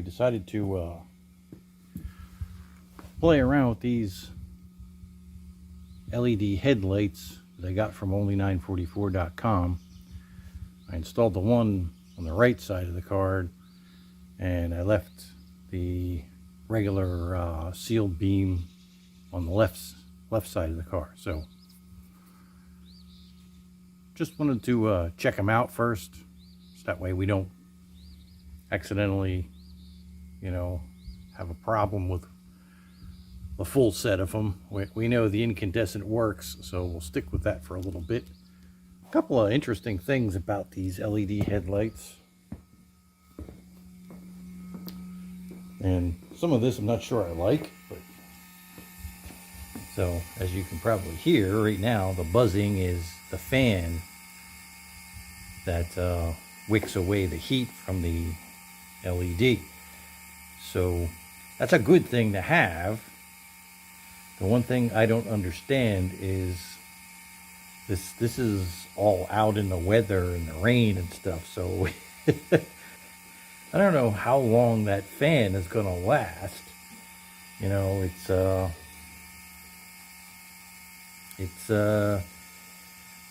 we decided to play around with these LED headlights that I got from only944.com. I installed the one on the right side of the car, and I left the regular sealed beam on the left side of the car. So just wanted to check them out first, so that way we don't accidentally, have a problem with the full set of them. We know the incandescent works, so we'll stick with that for a little bit. A couple of interesting things about these LED headlights, and some of this I'm not sure I like, but so as you can probably hear right now, the buzzing is the fan that wicks away the heat from the LED. So that's a good thing to have. The one thing I don't understand is this is all out in the weather and the rain and stuff, so I don't know how long that fan is gonna last.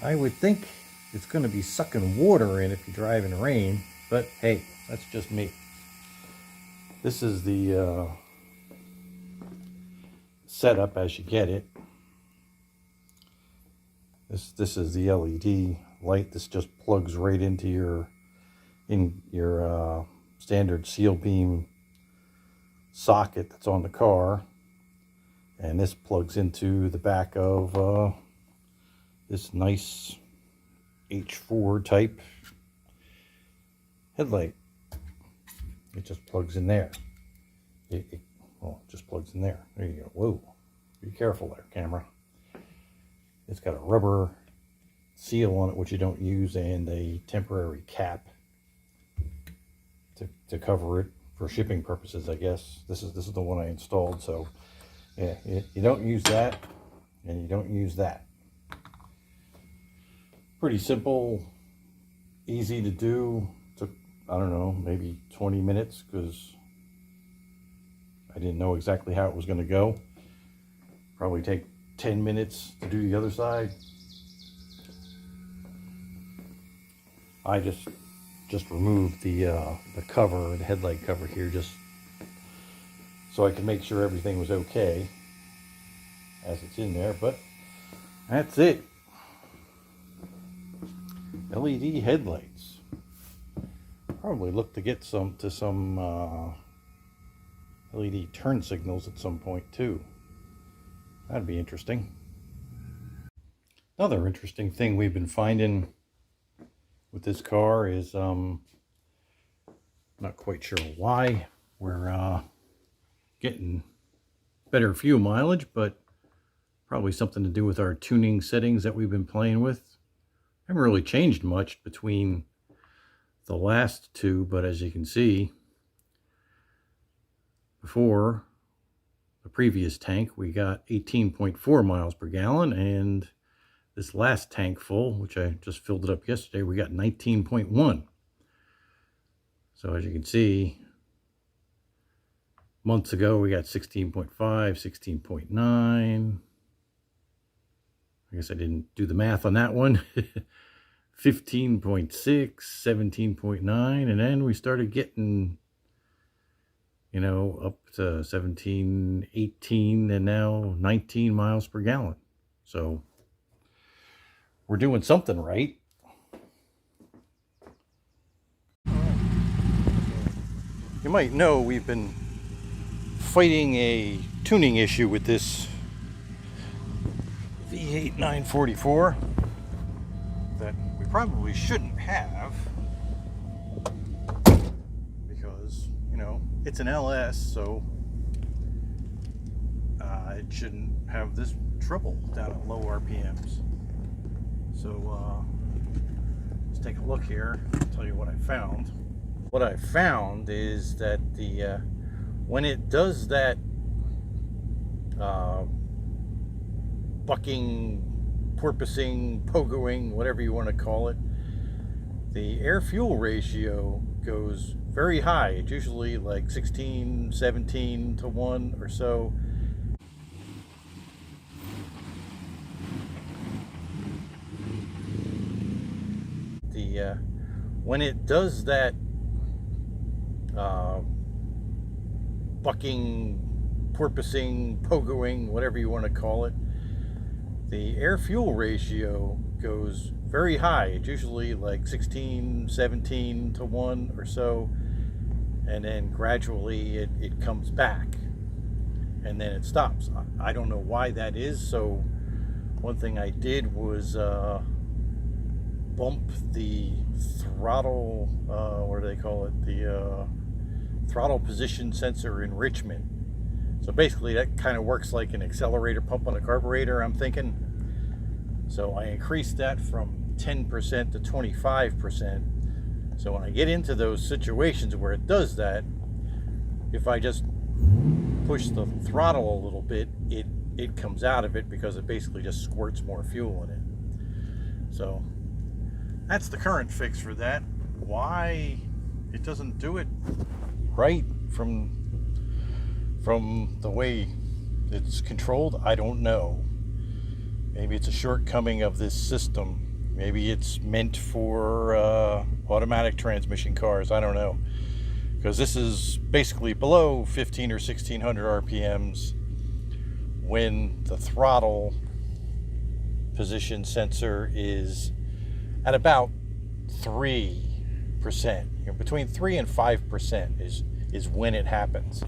I would think it's gonna be sucking water in if you drive in the rain, but hey, that's just me. This is the setup as you get it. This is the LED light. This just plugs right into your standard seal beam socket that's on the car, and this plugs into the back of this nice H4 type headlight. It just plugs in there. It just plugs in there. There you go. Whoa, be careful there, camera. It's got a rubber seal on it, which you don't use, and a temporary cap to cover it for shipping purposes, I guess. This is the one I installed. So yeah, you don't use that, and you don't use that. Pretty simple, easy to do. Took, I don't know, maybe 20 minutes, because I didn't know exactly how it was going to go. Probably take 10 minutes to do the other side. I just removed the cover, the headlight cover here, just so I could make sure everything was okay as it's in there. But that's it. LED headlights. Probably look to get some LED turn signals at some point too. That'd be interesting. Another interesting thing we've been finding with this car is not quite sure why we're getting better fuel mileage, but probably something to do with our tuning settings that we've been playing with. Haven't really changed much between the last two, but as you can see, before the previous tank we got 18.4 miles per gallon, and this last tank full, which I just filled it up yesterday, we got 19.1. So as you can see, months ago we got 16.5, 16.9. I guess I didn't do the math on that one. 15.6, 17.9, and then we started getting, up to 17, 18, and now 19 miles per gallon. So we're doing something right. You might know we've been fighting a tuning issue with this V8 944 that we probably shouldn't have, because it's an LS, so it shouldn't have this trouble down at low RPMs. So let's take a look here. I'll tell you what I found. What I found is that when it does that bucking, porpoising, pogoing, whatever you want to call it, the air-fuel ratio goes very high. It's usually like 16, 17 to 1 or so. When it does that bucking, porpoising, pogoing, whatever you want to call it, the air-fuel ratio goes very high. It's usually like 16, 17 to 1 or so, and then gradually it comes back, and then it stops. I don't know why that is. So one thing I did was bump the throttle, what do they call it? The throttle position sensor enrichment. So basically that kind of works like an accelerator pump on a carburetor, I'm thinking. So I increased that from 10% to 25%. So when I get into those situations where it does that, if I just push the throttle a little bit, it comes out of it, because it basically just squirts more fuel in it. So that's the current fix for that. Why it doesn't do it right from the way it's controlled, I don't know. Maybe it's a shortcoming of this system. Maybe it's meant for automatic transmission cars. I don't know, because this is basically below 15 or 1600 RPMs when the throttle position sensor is at about 3%. Between 3 and 5% is when it happens.